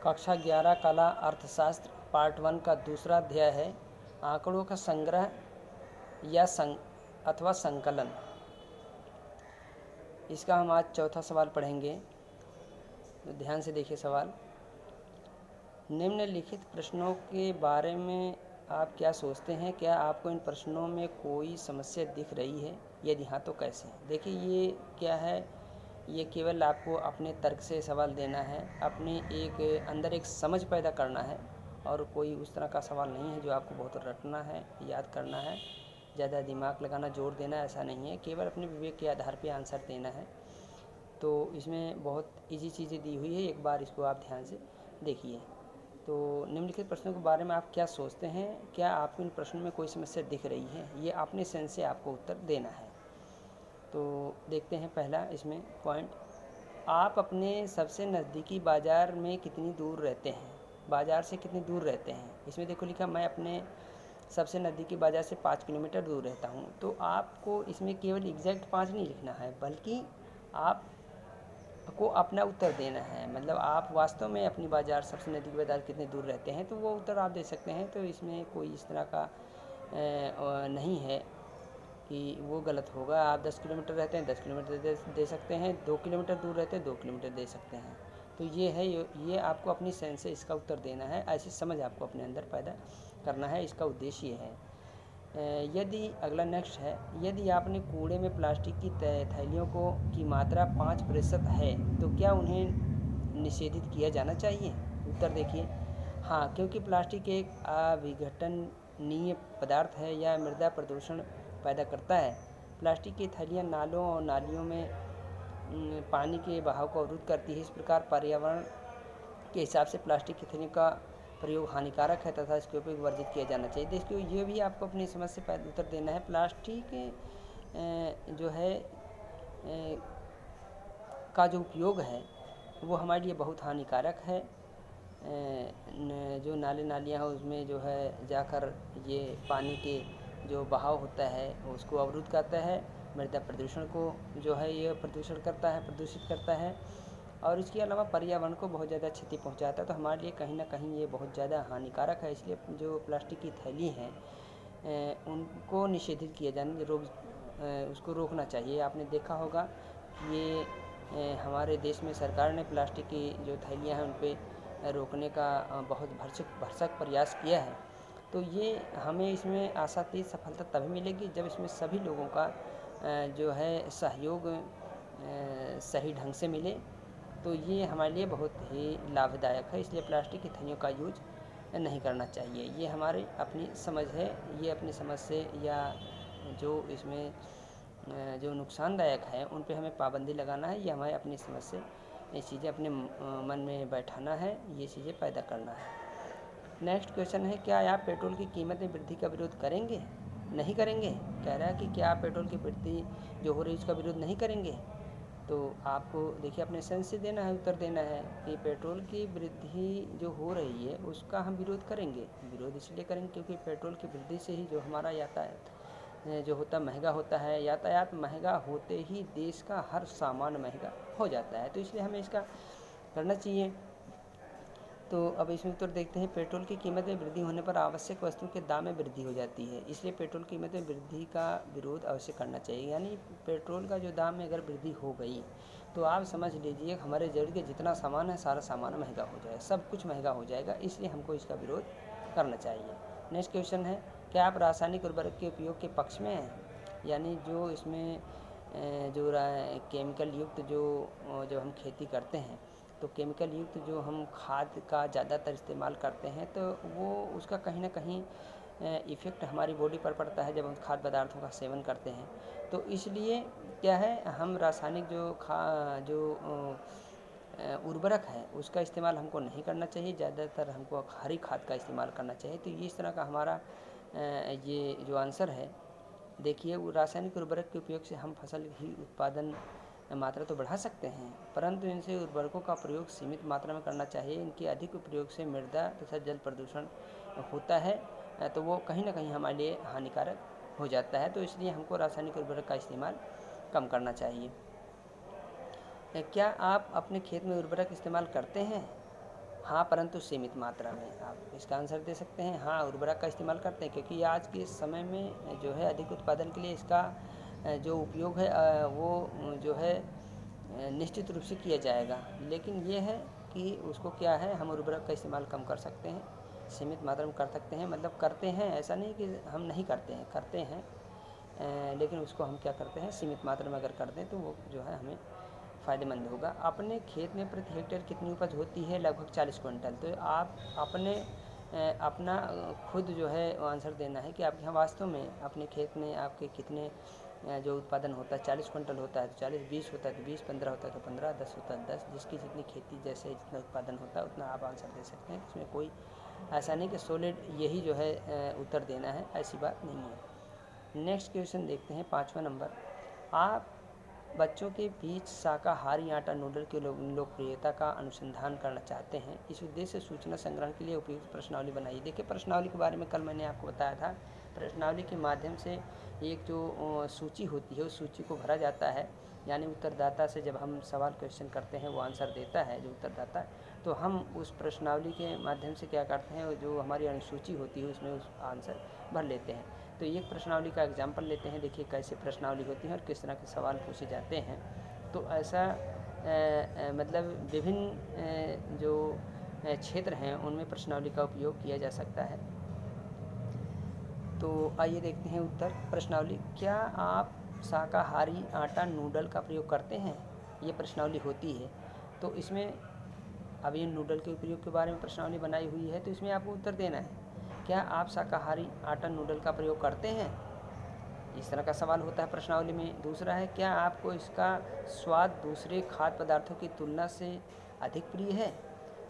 कक्षा 11 कला अर्थशास्त्र पार्ट 1 का दूसरा अध्याय है आंकड़ों का संग्रह या अथवा संकलन। इसका हम आज चौथा सवाल पढ़ेंगे। तो ध्यान से देखिए सवाल। निम्नलिखित प्रश्नों के बारे में आप क्या सोचते हैं? क्या आपको इन प्रश्नों में कोई समस्या दिख रही है? यदि हाँ तो कैसे? देखिए ये क्या है, ये केवल आपको अपने तर्क से सवाल देना है, अपने एक अंदर एक समझ पैदा करना है और कोई उस तरह का सवाल नहीं है जो आपको बहुत रटना है, याद करना है, ज़्यादा दिमाग लगाना, जोर देना, ऐसा नहीं है। केवल अपने विवेक के आधार पे आंसर देना है। तो इसमें बहुत इजी चीज़ें दी हुई है, एक बार इसको आप ध्यान से देखिए। तो निम्नलिखित प्रश्नों के बारे में आप क्या सोचते हैं? क्या आपको इन प्रश्नों में कोई समस्या दिख रही है? ये अपने सेंस से आपको उत्तर देना है। तो देखते हैं पहला इसमें पॉइंट, आप अपने सबसे नज़दीकी बाज़ार में कितनी दूर रहते हैं? बाज़ार से कितनी दूर रहते हैं? इसमें देखो लिखा, मैं अपने सबसे नज़दीकी बाज़ार से 5 किलोमीटर दूर रहता हूँ। तो आपको इसमें केवल एग्जैक्ट 5 नहीं लिखना है, बल्कि आपको अपना उत्तर देना है। मतलब आप वास्तव में अपनी बाज़ार, सबसे नज़दीकी बाज़ार कितने दूर रहते हैं, तो वो उत्तर आप दे सकते हैं। तो इसमें कोई इस तरह का नहीं है कि वो गलत होगा। आप 10 किलोमीटर रहते हैं, 10 किलोमीटर दे सकते हैं। 2 किलोमीटर दूर रहते हैं, 2 किलोमीटर दे सकते हैं। तो ये है, ये आपको अपनी सेंस से इसका उत्तर देना है। ऐसी समझ आपको अपने अंदर पैदा करना है, इसका उद्देश्य ये है। यदि अगला नेक्स्ट है, यदि आपने कूड़े में प्लास्टिक की थैलियों की मात्रा 5% है तो क्या उन्हें निषेधित किया जाना चाहिए? उत्तर देखिए, हाँ, क्योंकि प्लास्टिक एक अविघटनीय पदार्थ है या मृदा प्रदूषण पैदा करता है। प्लास्टिक की थैलियाँ नालों और नालियों में पानी के बहाव को अवरुद्ध करती है। इस प्रकार पर्यावरण के हिसाब से प्लास्टिक की थैलियों का प्रयोग हानिकारक है तथा इसके उपयोग वर्जित किया जाना चाहिए। देखिए ये भी आपको अपनी समझ से उत्तर देना है। प्लास्टिक जो है का जो उपयोग है वो हमारे लिए बहुत हानिकारक है। जो नाले नालियाँ हैं उसमें जो है जाकर ये पानी के जो बहाव होता है उसको अवरुद्ध करता है, मृदा प्रदूषण को जो है ये प्रदूषित करता है और इसके अलावा पर्यावरण को बहुत ज़्यादा क्षति पहुंचाता है। तो हमारे लिए कहीं ना कहीं ये बहुत ज़्यादा हानिकारक है। इसलिए जो प्लास्टिक की थैली हैं उनको निषेधित किया जाने उसको रोकना चाहिए। आपने देखा होगा कि ये हमारे देश में सरकार ने प्लास्टिक की जो थैलियाँ हैं उन पर रोकने का बहुत भरसक प्रयास किया है। तो ये हमें इसमें आशातीत सफलता तभी मिलेगी जब इसमें सभी लोगों का जो है सहयोग सही ढंग से मिले। तो ये हमारे लिए बहुत ही लाभदायक है। इसलिए प्लास्टिक की थैलियों का यूज नहीं करना चाहिए। ये हमारी अपनी समझ है, ये अपनी समझ से या जो इसमें जो नुकसानदायक है उन पे हमें पाबंदी लगाना है। ये हमारे अपनी समझ से ये चीज़ें अपने मन में बैठाना है, ये चीज़ें पैदा करना है। नेक्स्ट क्वेश्चन है, क्या आप पेट्रोल की कीमत में वृद्धि का विरोध करेंगे? नहीं करेंगे। कह रहा है कि क्या आप पेट्रोल की वृद्धि जो हो रही है उसका विरोध नहीं करेंगे? तो आपको देखिए अपने सेंस से देना है, उत्तर देना है कि पेट्रोल की वृद्धि जो हो रही है उसका हम विरोध करेंगे। विरोध इसलिए करेंगे क्योंकि पेट्रोल की वृद्धि से ही जो हमारा यातायात जो होता महंगा होता है। यातायात महंगा होते ही देश का हर सामान महंगा हो जाता है। तो इसलिए हमें इसका करना चाहिए। तो अब इसमें उत्तर देखते हैं, पेट्रोल की कीमत में वृद्धि होने पर आवश्यक वस्तुओं के दाम में वृद्धि हो जाती है। इसलिए पेट्रोल की कीमत में वृद्धि का विरोध अवश्य करना चाहिए। यानी पेट्रोल का जो दाम में अगर वृद्धि हो गई तो आप समझ लीजिए हमारे जरूरत के जितना सामान है सारा सामान महंगा हो जाएगा, सब कुछ महंगा हो जाएगा। इसलिए हमको इसका विरोध करना चाहिए। नेक्स्ट क्वेश्चन है, क्या आप रासायनिक उर्वरक के उपयोग के पक्ष में हैं? यानी जो इसमें जो केमिकल युक्त जो हम खेती करते हैं तो केमिकल युक्त जो हम खाद का ज़्यादातर इस्तेमाल करते हैं तो वो उसका कहीं ना कहीं इफ़ेक्ट हमारी बॉडी पर पड़ता है जब हम खाद्य पदार्थों का सेवन करते हैं। तो इसलिए क्या है, हम रासायनिक जो उर्वरक है उसका इस्तेमाल हमको नहीं करना चाहिए। ज़्यादातर हमको हरी खाद का इस्तेमाल करना चाहिए। तो ये इस तरह का हमारा ये जो आंसर है, देखिए वो रासायनिक उर्वरक के उपयोग से हम फसल ही उत्पादन मात्रा तो बढ़ा सकते हैं, परंतु इनसे उर्वरकों का प्रयोग सीमित मात्रा में करना चाहिए। इनके अधिक प्रयोग से मृदा तथा जल प्रदूषण होता है, तो वो कहीं ना कहीं हमारे लिए हानिकारक हो जाता है। तो इसलिए हमको रासायनिक उर्वरक का इस्तेमाल कम करना चाहिए। क्या आप अपने खेत में उर्वरक इस्तेमाल करते हैं? हाँ, परंतु सीमित मात्रा में। आप इसका आंसर दे सकते हैं हाँ, उर्वरक का इस्तेमाल करते हैं, क्योंकि आज के समय में जो है अधिक उत्पादन के लिए इसका जो उपयोग है वो जो है निश्चित रूप से किया जाएगा। लेकिन ये है कि उसको क्या है, हम उर्वरक का इस्तेमाल कम कर सकते हैं, सीमित मात्रा में कर सकते हैं। मतलब करते हैं, ऐसा नहीं कि हम नहीं करते हैं, करते हैं, लेकिन उसको हम क्या करते हैं, सीमित मात्रा में अगर कर दें तो वो जो है हमें फ़ायदेमंद होगा। अपने खेत में प्रति हेक्टेयर कितनी उपज होती है? लगभग 40 क्विंटल। तो आप अपने अपना खुद जो है आंसर देना है कि आपके यहाँ वास्तव में अपने खेत में आपके कितने जो उत्पादन होता है 40 क्विंटल होता है तो 40, 20 होता है तो 20, 15 होता है तो 15, 10 होता है 10। जिसकी जितनी खेती जैसे जितना उत्पादन होता है उतना आप आंसर दे सकते हैं। इसमें कोई ऐसा नहीं कि सॉलिड यही जो है उत्तर देना है, ऐसी बात नहीं है। नेक्स्ट क्वेश्चन देखते हैं, 5वां नंबर। आप बच्चों के बीच शाकाहारी आटा नूडल की लोकप्रियता का अनुसंधान करना चाहते हैं। इस उद्देश्य से सूचना संग्रहण के लिए उपयुक्त प्रश्नावली बनाइए। देखिए, प्रश्नावली के बारे में कल मैंने आपको बताया था। प्रश्नावली के माध्यम से एक जो सूची होती है उस सूची को भरा जाता है, यानी उत्तरदाता से जब हम सवाल क्वेश्चन करते हैं वो आंसर देता है जो उत्तरदाता, तो हम उस प्रश्नावली के माध्यम से क्या करते हैं, जो हमारी अनुसूची होती है उसमें उस आंसर भर लेते हैं। तो एक प्रश्नावली का एग्जाम्पल लेते हैं। देखिए कैसे प्रश्नावली होती है और किस तरह के सवाल पूछे जाते हैं। तो ऐसा मतलब विभिन्न जो क्षेत्र हैं उनमें प्रश्नावली का उपयोग किया जा सकता है। तो आइए देखते हैं उत्तर प्रश्नावली। क्या आप शाकाहारी आटा नूडल का प्रयोग करते हैं? ये प्रश्नावली होती है। तो इसमें अब ये नूडल के उपयोग के बारे में प्रश्नावली बनाई हुई है, तो इसमें आपको उत्तर देना है, क्या आप शाकाहारी आटा नूडल का प्रयोग करते हैं? इस तरह का सवाल होता है प्रश्नावली में। दूसरा है, क्या आपको इसका स्वाद दूसरे खाद्य पदार्थों की तुलना से अधिक प्रिय है?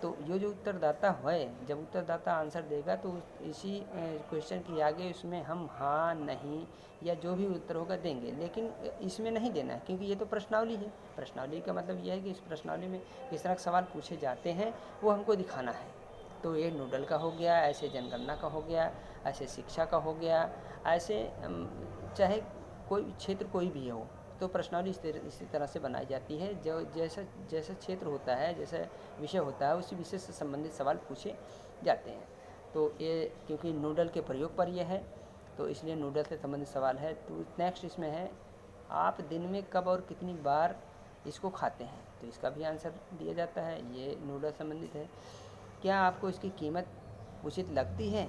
तो ये जो उत्तरदाता है, जब उत्तरदाता आंसर देगा तो इसी क्वेश्चन के आगे उसमें हम हाँ, नहीं या जो भी उत्तर होगा देंगे, लेकिन इसमें नहीं देना है, क्योंकि ये तो प्रश्नावली है। प्रश्नावली का मतलब यह है कि इस प्रश्नावली में किस तरह के सवाल पूछे जाते हैं वो हमको दिखाना है। तो ये नूडल का हो गया, ऐसे जनगणना का हो गया, ऐसे शिक्षा का हो गया, ऐसे चाहे कोई क्षेत्र कोई भी हो, तो प्रश्नावली इसी तरह से बनाई जाती है। जो जैसा जैसा क्षेत्र होता है, जैसा विषय होता है, उसी विषय से संबंधित सवाल पूछे जाते हैं। तो ये क्योंकि नूडल के प्रयोग पर यह है, तो इसलिए नूडल से संबंधित सवाल है। तो नेक्स्ट इसमें है, आप दिन में कब और कितनी बार इसको खाते हैं? तो इसका भी आंसर दिया जाता है, ये नूडल संबंधित है। क्या आपको इसकी कीमत उचित लगती है?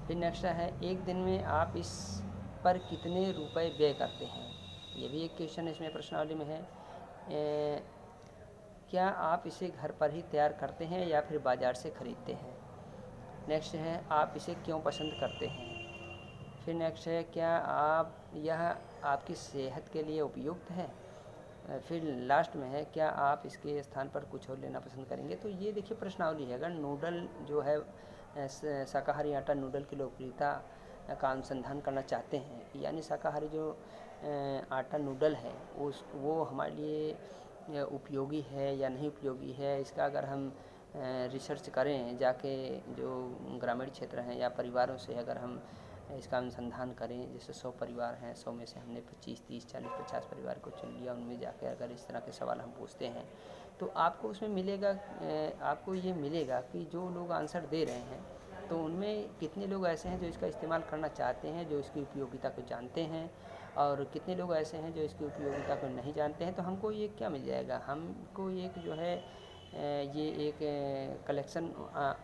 फिर नेक्स्ट है, एक दिन में आप इस पर कितने रुपए व्यय करते हैं? ये भी एक क्वेश्चन इसमें प्रश्नावली में है। क्या आप इसे घर पर ही तैयार करते हैं या फिर बाज़ार से ख़रीदते हैं? नेक्स्ट है, आप इसे क्यों पसंद करते हैं? फिर नेक्स्ट है, क्या यह आपकी सेहत के लिए उपयुक्त है? फिर लास्ट में है, क्या आप इसके स्थान पर कुछ और लेना पसंद करेंगे? तो ये देखिए प्रश्नावली है। अगर नूडल जो है शाकाहारी आटा नूडल की लोकप्रियता का अनुसंधान करना चाहते हैं, यानी शाकाहारी जो आटा नूडल है वो हमारे लिए उपयोगी है या नहीं उपयोगी है, इसका अगर हम रिसर्च करें जाके, जो ग्रामीण क्षेत्र हैं या परिवारों से अगर हम इसका अनुसंधान करें, जैसे 100 परिवार हैं, 100 में से हमने 25, 30, 40, 50 परिवार को चुन लिया, उनमें जाकर अगर इस तरह के सवाल हम पूछते हैं तो आपको उसमें मिलेगा, आपको ये मिलेगा कि जो लोग आंसर दे रहे हैं तो उनमें कितने लोग ऐसे हैं जो इसका इस्तेमाल करना चाहते हैं, जो इसकी उपयोगिता को जानते हैं, और कितने लोग ऐसे हैं जो इसकी उपयोगिता को नहीं जानते हैं। तो हमको ये क्या मिल जाएगा, हमको एक जो है ये एक कलेक्शन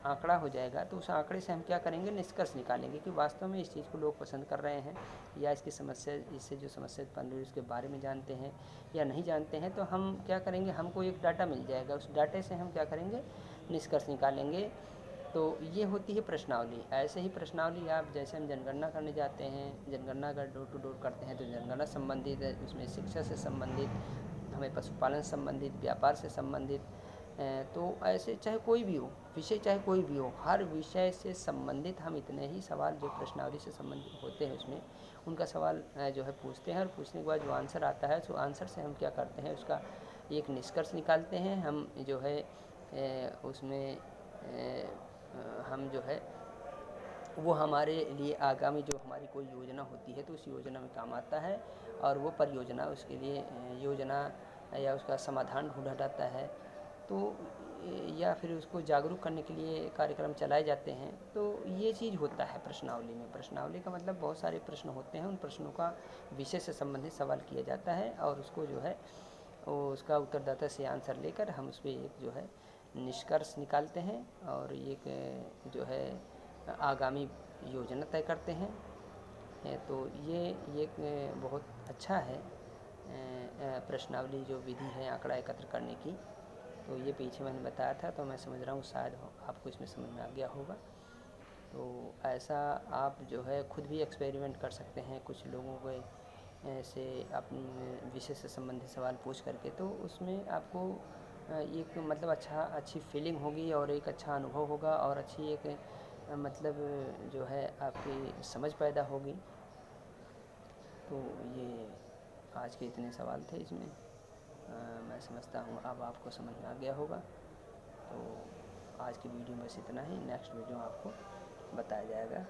आंकड़ा हो जाएगा। तो उस आंकड़े से हम क्या करेंगे, निष्कर्ष निकालेंगे कि वास्तव में इस चीज़ को लोग पसंद कर रहे हैं, या इसकी समस्या, इससे जो समस्या उत्पन्न हुई उसके बारे में जानते हैं या नहीं जानते हैं। तो हम क्या करेंगे, हमको एक डाटा मिल जाएगा, उस डाटे से हम क्या करेंगे, निष्कर्ष निकालेंगे। तो ये होती है प्रश्नावली। ऐसे ही प्रश्नावली आप जैसे हम जनगणना करने जाते हैं, जनगणना अगर डोर टू डोर करते हैं तो जनगणना संबंधित है, उसमें शिक्षा से संबंधित, हमें पशुपालन से संबंधित, व्यापार से संबंधित, तो ऐसे चाहे कोई भी हो विषय, चाहे कोई भी हो, हर विषय से संबंधित हम इतने ही सवाल जो प्रश्नावली से संबंधित होते हैं उसमें उनका सवाल जो है पूछते हैं, और पूछने के बाद जो आंसर आता है तो आंसर से हम क्या करते हैं, उसका एक निष्कर्ष निकालते हैं। हम जो है उसमें हम जो है वो हमारे लिए आगामी जो हमारी कोई योजना होती है तो उस योजना में काम आता है, और वो परियोजना उसके लिए योजना या उसका समाधान ढूंढा जाता है। तो या फिर उसको जागरूक करने के लिए कार्यक्रम चलाए जाते हैं। तो ये चीज़ होता है प्रश्नावली में। प्रश्नावली का मतलब बहुत सारे प्रश्न होते हैं, उन प्रश्नों का विषय से संबंधित सवाल किया जाता है और उसको जो है वो उसका उत्तरदाता से आंसर लेकर हम उस पर एक जो है निष्कर्ष निकालते हैं और एक जो है आगामी योजना तय करते हैं। तो ये एक बहुत अच्छा है प्रश्नावली जो विधि है आंकड़ा एकत्र करने की। तो ये पीछे मैंने बताया था, तो मैं समझ रहा हूँ शायद आपको इसमें समझ में आ गया होगा। तो ऐसा आप जो है खुद भी एक्सपेरिमेंट कर सकते हैं कुछ लोगों को से अपने विषय से संबंधित सवाल पूछ करके। तो उसमें आपको एक मतलब अच्छी फीलिंग होगी और एक अच्छा अनुभव होगा और अच्छी एक मतलब जो है आपकी समझ पैदा होगी। तो ये आज के इतने सवाल थे इसमें। मैं समझता हूँ अब आपको समझ में आ गया होगा। तो आज की वीडियो में बस इतना ही। नेक्स्ट वीडियो आपको बताया जाएगा।